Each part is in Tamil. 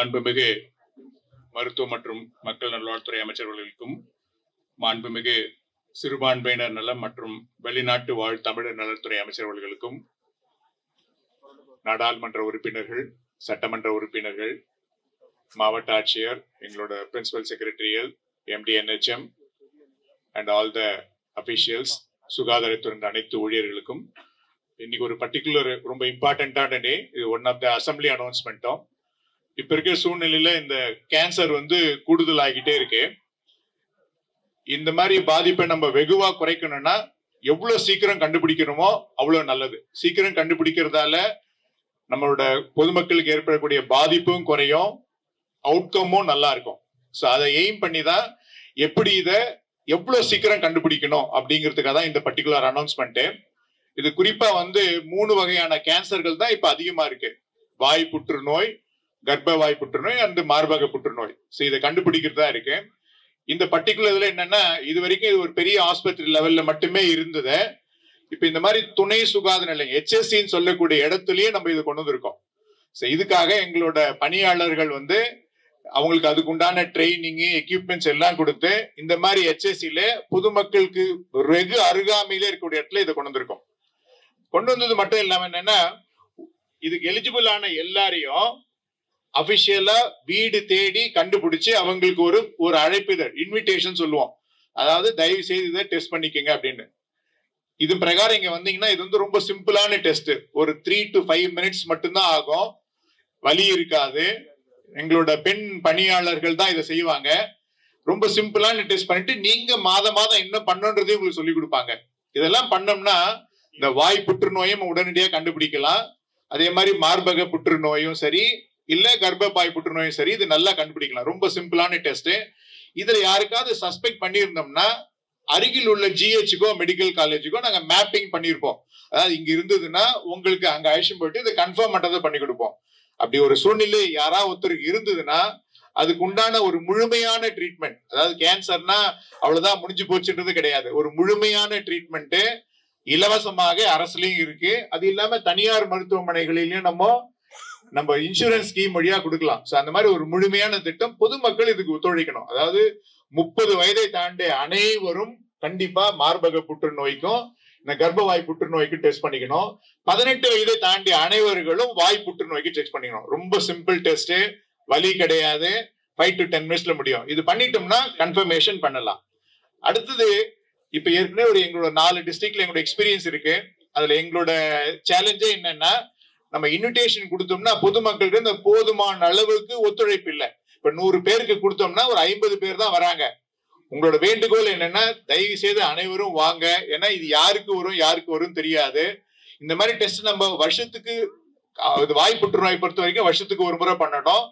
மாண்புமிகு மருத்துவ மற்றும் மக்கள் நல்வாழ்வுத்துறை அமைச்சர்களுக்கும், மாண்புமிகு சிறுபான்மையினர் நலம் மற்றும் வெளிநாட்டு வாழ் தமிழர் நலத்துறை அமைச்சர்களுக்கும், நாடாளுமன்ற உறுப்பினர்கள், சட்டமன்ற உறுப்பினர்கள், மாவட்ட ஆட்சியர், எங்களோட principal secretarial, MD NHM and all the officials, சுகாதாரத்துறை அனைத்து ஊழியர்களுக்கும், இன்னைக்கு ஒரு பர்டிகுலர் ரொம்ப இம்பார்ட்டன்டான டே. இது ஒன் ஆஃப் த அசம்பிளி அனௌன்ஸ்மெண்ட்டும். இப்ப இருக்கிற சூழ்நிலையில இந்த கேன்சர் கூடுதல் ஆகிட்டே இருக்கு. இந்த மாதிரி பாதிப்பை நம்ம வெகுவா குறைக்கணும்னா எவ்வளவு சீக்கிரம் கண்டுபிடிக்கணுமோ அவ்வளவு நல்லது. சீக்கிரம் கண்டுபிடிக்கிறதால நம்மளோட பொதுமக்களுக்கு ஏற்படக்கூடிய பாதிப்பும் குறையும், அவுட்கமும் நல்லா இருக்கும். ஸோ அதை எய்ம் பண்ணி தான் எப்படி இதை எவ்வளவு சீக்கிரம் கண்டுபிடிக்கணும் அப்படிங்கிறதுக்காக தான் இந்த பர்டிகுலர் அனௌன்ஸ்மெண்ட். இது குறிப்பா 3 வகையான கேன்சர்கள் தான் இப்ப அதிகமா இருக்கு. வாய் புற்றுநோய், கர்ப்ப வாய் புற்றுநோய் அண்ட் மார்பக புற்றுநோய். ஸோ இதை கண்டுபிடிக்கிறதா இருக்கு. இந்த பர்டிகுலர் இதுல என்னன்னா, இது வரைக்கும் இது ஒரு பெரிய ஆஸ்பத்திரி லெவல்ல மட்டுமே இருந்தது. இப்ப இந்த மாதிரி துணை சுகாதார நிலையம் HSCன்னு சொல்லக்கூடிய இடத்துலயே நம்ம இதை கொண்டு வந்திருக்கோம். ஸோ இதுக்காக எங்களோட பணியாளர்கள் அவங்களுக்கு அதுக்குண்டான ட்ரைனிங், எக்யூப்மெண்ட்ஸ் எல்லாம் கொடுத்து இந்த மாதிரி HSCல பொதுமக்களுக்கு வெகு அருகாமையிலே இருக்கக்கூடிய இடத்துல இதை கொண்டு வந்திருக்கோம். கொண்டு வந்தது மட்டும் இல்லாம என்னன்னா, இதுக்கு எலிஜிபிள் ஆன எல்லாரையும் அபிஷியலா வீடு தேடி கண்டுபிடிச்சு அவங்களுக்கு ஒரு அழைப்பிதழ், இன்விடேஷன் சொல்லுவோம். அதாவது தயவு செய்து இதை டெஸ்ட் பண்ணிக்கங்க அப்படின்னு. இது பிரகாரம் இங்க வந்தீங்கன்னா இது ரொம்ப சிம்பிளான டெஸ்ட். ஒரு 3 to 5 மினிட்ஸ் மட்டும்தான் ஆகும். வலி இருக்காது. எங்களோட பெண் பணியாளர்கள் தான் இதை செய்வாங்க. ரொம்ப சிம்பிளான டெஸ்ட் பண்ணிட்டு நீங்க மாதம் என்ன பண்ணணுன்றதையும் உங்களுக்கு சொல்லி கொடுப்பாங்க. இதெல்லாம் பண்ணோம்னா இந்த வாய் புற்றுநோயும் உடனடியாக கண்டுபிடிக்கலாம். அதே மாதிரி மார்பக புற்றுநோயும் சரி, இல்ல கர்ப்பப்பாய் புற்றுநோயும் சரி, இது நல்லா கண்டுபிடிக்கலாம். ரொம்ப சிம்பிளான டெஸ்ட். இதுல யாருக்காவது சஸ்பெக்ட் பண்ணியிருந்தோம்னா அருகில் உள்ள GHக்கோ மெடிக்கல் காலேஜுக்கோ நாங்க மேப்பிங் பண்ணியிருப்போம். அதாவது இங்க இருந்ததுன்னா உங்களுக்கு அங்க அழைச்சிட்டு போயிட்டு இதை கன்ஃபார்ம் பண்றதை பண்ணி கொடுப்போம். அப்படி ஒரு சூழ்நிலை யாராவது ஒருத்தருக்கு இருந்ததுன்னா அதுக்கு உண்டான ஒரு முழுமையான ட்ரீட்மெண்ட், அதாவது கேன்சர்னா அவ்வளவுதான் முடிஞ்சு போச்சுன்றது கிடையாது. ஒரு முழுமையான ட்ரீட்மெண்ட் இலவசமாக அரசுலயும் இருக்கு. அது இல்லாம தனியார் மருத்துவமனைகளிலும் நம்ம இன்சூரன்ஸ் ஸ்கீம் வழியா கொடுக்கலாம். ஸோ அந்த மாதிரி ஒரு முழுமையான திட்டம். பொதுமக்கள் இதுக்கு ஒத்துழைக்கணும். அதாவது 30 வயதை தாண்டி அனைவரும் கண்டிப்பா மார்பக புற்றுநோய்க்கும் இந்த கர்ப்பவாய் புற்றுநோய்க்கு டெஸ்ட் பண்ணிக்கணும். 18 வயதை தாண்டி அனைவர்களும் வாய் புற்றுநோய்க்கு டெஸ்ட் பண்ணிக்கணும். ரொம்ப சிம்பிள் டெஸ்ட், வலி கிடையாது, 5 to 10 மினிட்ஸ்ல முடியும். இது பண்ணிட்டோம்னா கன்ஃபர்மேஷன் பண்ணலாம். அடுத்தது, இப்ப ஏற்கனவே எங்களோட 4 டிஸ்ட்ரிக்ட்ல எங்களோட எக்ஸ்பீரியன்ஸ் இருக்கு. அதுல எங்களோட சேலஞ்சே என்னன்னா, நம்ம இன்விடேஷன் கொடுத்தோம்னா பொதுமக்களுக்கு இந்த போதுமான அளவுக்கு ஒத்துழைப்பு இல்லை. இப்ப 100 பேருக்கு கொடுத்தோம்னா ஒரு 50 பேர் தான் வராங்க. உங்களோட வேண்டுகோள் என்னன்னா, தயவு செய்து அனைவரும் வாங்க. ஏன்னா இது யாருக்கு வரும் தெரியாது. இந்த மாதிரி டெஸ்ட் நம்ம வருஷத்துக்கு, வாய் புற்றுநோய் பொறுத்த வரைக்கும் வருஷத்துக்கு ஒரு முறை பண்ணணும்.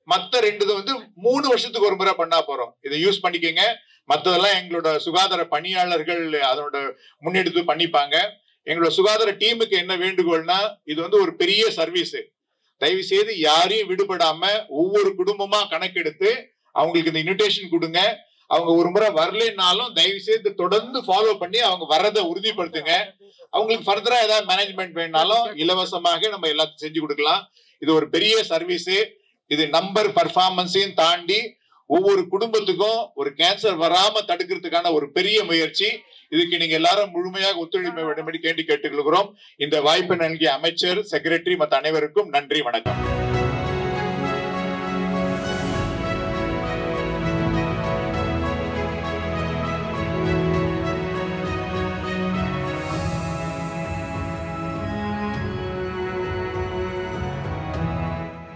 மத்த 2 3 வருஷத்துக்கு ஒரு முறை பண்ணா போறோம். இதை யூஸ் பண்ணிக்கங்க. மத்ததெல்லாம் எங்களோட சுகாதார பணியாளர்கள் அதனோட முன்னெடுத்து பண்ணிப்பாங்க. எங்களோட சுகாதார டீமுக்கு என்ன வேண்டுகோள்னா, இது ஒரு பெரிய சர்வீஸ். தயவு செய்து யாரையும் விடுபடாம ஒவ்வொரு குடும்பமா கணக்கெடுத்து அவங்களுக்கு இந்த இன்விடேஷன் கொடுங்க. அவங்க ஒரு முறை வரலனாலும் தயவு செய்து தொடர்ந்து ஃபாலோ பண்ணி அவங்க வர்றதை உறுதிப்படுத்துங்க. அவங்களுக்கு ஃபர்தரா ஏதாவது மேனேஜ்மெண்ட் வேணாலும் இலவசமாக நம்ம எல்லாத்தையும் செஞ்சு கொடுக்கலாம். இது ஒரு பெரிய சர்வீஸ். இது நம்பர் பர்ஃபார்மன்ஸையும் தாண்டி ஒவ்வொரு குடும்பத்துக்கும் ஒரு கேன்சர் வராம தடுக்கிறதுக்கான ஒரு பெரிய முயற்சி. இதுக்கு நீங்க எல்லாரும் முழுமையாக ஒத்துழைக்க வேண்டும் என்று கேட்டுக்கொள்கிறோம். இந்த வாய்ப்பை நல்கிய அமைச்சர், செக்ரட்டரி மற்ற அனைவருக்கும் நன்றி, வணக்கம்.